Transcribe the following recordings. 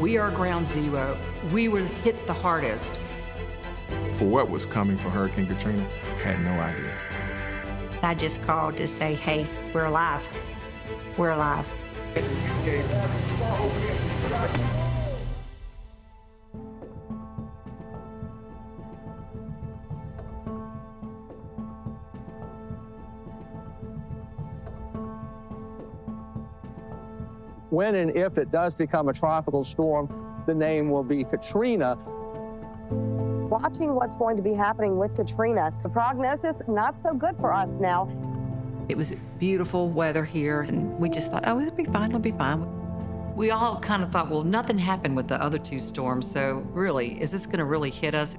We are ground zero. We were hit the hardest. For what was coming for Hurricane Katrina, I had no idea. I just called to say, hey, we're alive. We're alive. When and if it does become a tropical storm, the name will be Katrina. Watching what's going to be happening with Katrina, the prognosis, not so good for us now. It was beautiful weather here, and we just thought, oh, it'll be fine, it'll be fine. We all kind of thought, well, nothing happened with the other two storms, so really, is this gonna really hit us?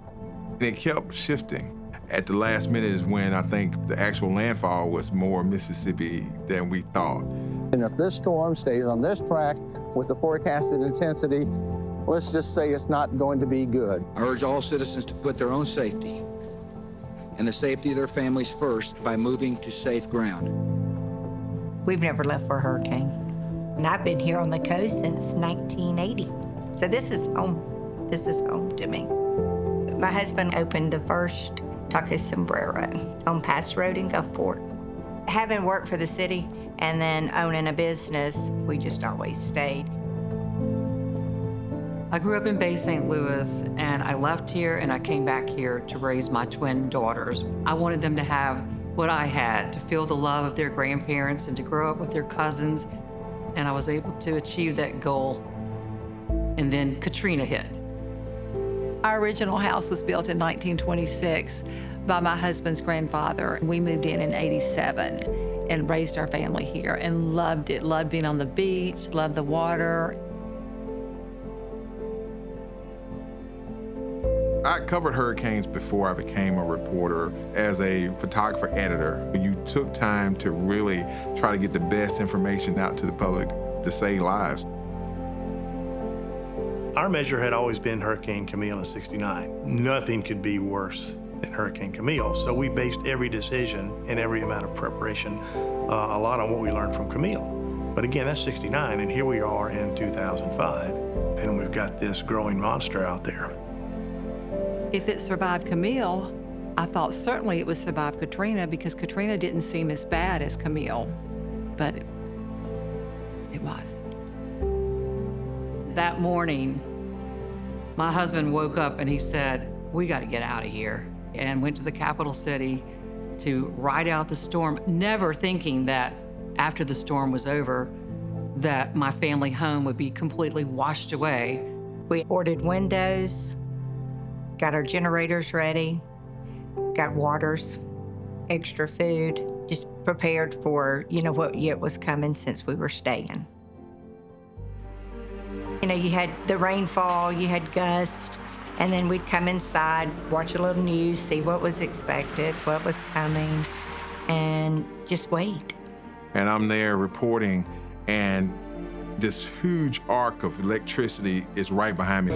And it kept shifting. At the last minute is when I think the actual landfall was more Mississippi than we thought. And if this storm stays on this track with the forecasted intensity, let's just say it's not going to be good. I urge all citizens to put their own safety and the safety of their families first by moving to safe ground. We've never left for a hurricane. And I've been here on the coast since 1980. So this is home. This is home to me. My husband opened the first Taco Sombrero on Pass Road in Gulfport. Having worked for the city and then owning a business, we just always stayed. I grew up in Bay St. Louis, and I left here and I came back here to raise my twin daughters. I wanted them to have what I had, to feel the love of their grandparents and to grow up with their cousins, and I was able to achieve that goal. And then Katrina hit. Our original house was built in 1926 by my husband's grandfather. We moved in '87 and raised our family here and loved it, loved being on the beach, loved the water. I covered hurricanes before I became a reporter as a photographer editor. You took time to really try to get the best information out to the public to save lives. Our measure had always been Hurricane Camille in '69. Nothing could be worse than Hurricane Camille, so we based every decision and every amount of preparation a lot on what we learned from Camille. But again, that's '69, and here we are in 2005, and we've got this growing monster out there. If it survived Camille, I thought certainly it would survive Katrina because Katrina didn't seem as bad as Camille, but it was. That morning, my husband woke up and he said, we got to get out of here, and went to the capital city to ride out the storm, never thinking that after the storm was over, that my family home would be completely washed away. We ordered windows, got our generators ready, got waters, extra food, just prepared for, what yet was coming since we were staying. You had the rainfall, you had gusts, and then we'd come inside, watch a little news, see what was expected, what was coming, and just wait. And I'm there reporting, and this huge arc of electricity is right behind me.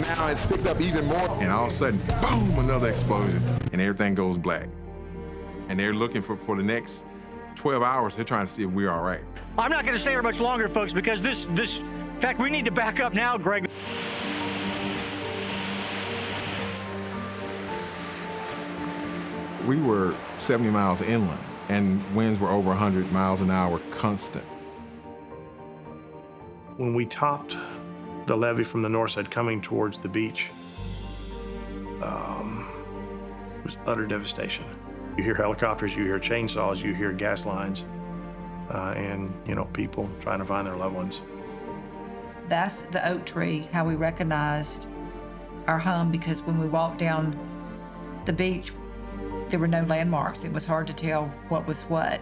Now it's picked up even more. And all of a sudden, boom, another explosion, and everything goes black. And they're looking for the next 12 hours, they're trying to see if we're all right. I'm not gonna stay here much longer, folks, because in fact, we need to back up now, Greg. We were 70 miles inland, and winds were over 100 miles an hour constant. When we topped the levee from the north side coming towards the beach, it was utter devastation. You hear helicopters, you hear chainsaws, you hear gas lines, and people trying to find their loved ones. That's the oak tree, how we recognized our home, because when we walked down the beach, there were no landmarks. It was hard to tell what was what.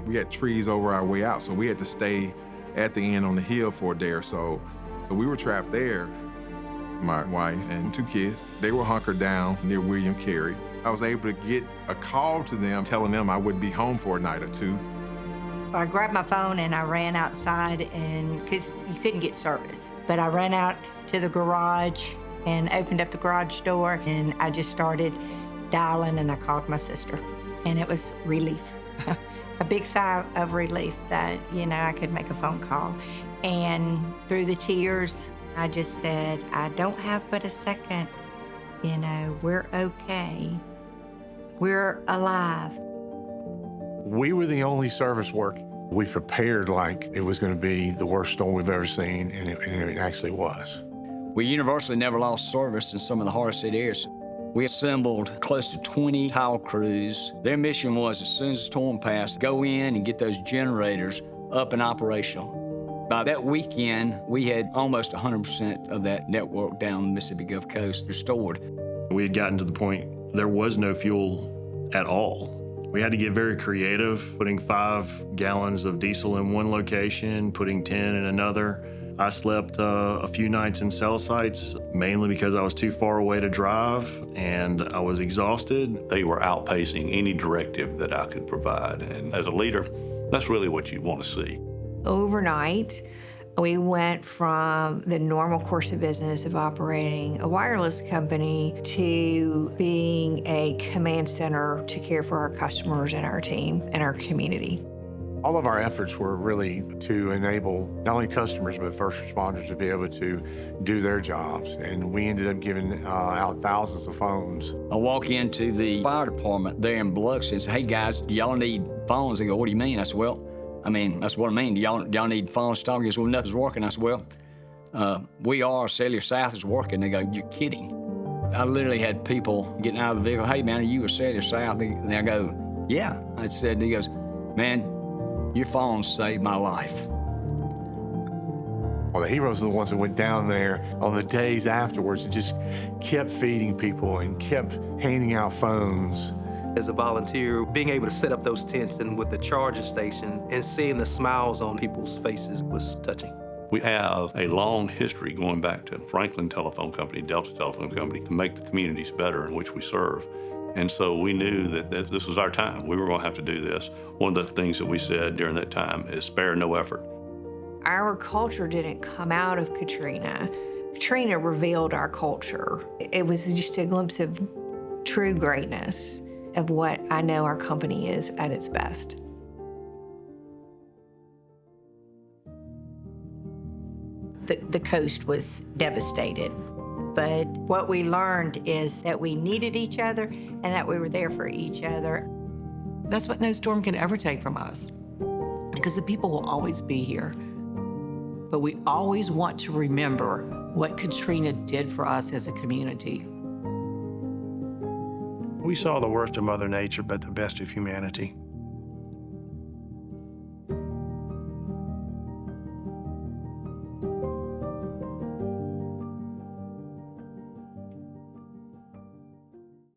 We had trees over our way out, so we had to stay at the end on the hill for a day or so. So we were trapped there. My wife and 2 kids, they were hunkered down near William Carey. I was able to get a call to them telling them I wouldn't be home for a night or two. I grabbed my phone and I ran outside, and because you couldn't get service. But I ran out to the garage and opened up the garage door, and I just started dialing, and I called my sister. And it was relief, a big sigh of relief that, I could make a phone call. And through the tears, I just said, I don't have but a second. We're okay. We're alive. We were the only service working. We prepared like it was going to be the worst storm we've ever seen, and it actually was. We universally never lost service in some of the hardest hit areas. We assembled close to 20 tile crews. Their mission was, as soon as the storm passed, go in and get those generators up and operational. By that weekend, we had almost 100% of that network down the Mississippi Gulf Coast restored. We had gotten to the point there was no fuel at all. We had to get very creative, putting 5 gallons of diesel in one location, putting 10 in another. I slept a few nights in cell sites, mainly because I was too far away to drive and I was exhausted. They were outpacing any directive that I could provide. And as a leader, that's really what you want to see. Overnight, we went from the normal course of business of operating a wireless company to being a command center to care for our customers and our team and our community. All of our efforts were really to enable not only customers but first responders to be able to do their jobs. And we ended up giving out thousands of phones. I walk into the fire department there in Biloxi and say, hey guys, do y'all need phones? They go, what do you mean? I said, well, that's what I mean. Do y'all need phones to talk? He goes, well, nothing's working. I said, well, we are, Cellular South is working. They go, you're kidding. I literally had people getting out of the vehicle, hey man, are you a Cellular South? And I go, yeah. I said, he goes, man, your phone saved my life. Well, the heroes are the ones that went down there on the days afterwards and just kept feeding people and kept handing out phones. As a volunteer, being able to set up those tents and with the charging station and seeing the smiles on people's faces was touching. We have a long history going back to Franklin Telephone Company, Delta Telephone Company, to make the communities better in which we serve. And so we knew that this was our time. We were going to have to do this. One of the things that we said during that time is spare no effort. Our culture didn't come out of Katrina. Katrina revealed our culture. It was just a glimpse of true greatness of what I know our company is at its best. The coast was devastated. But what we learned is that we needed each other and that we were there for each other. That's what no storm can ever take from us, because the people will always be here. But we always want to remember what Katrina did for us as a community. We saw the worst of Mother Nature, but the best of humanity.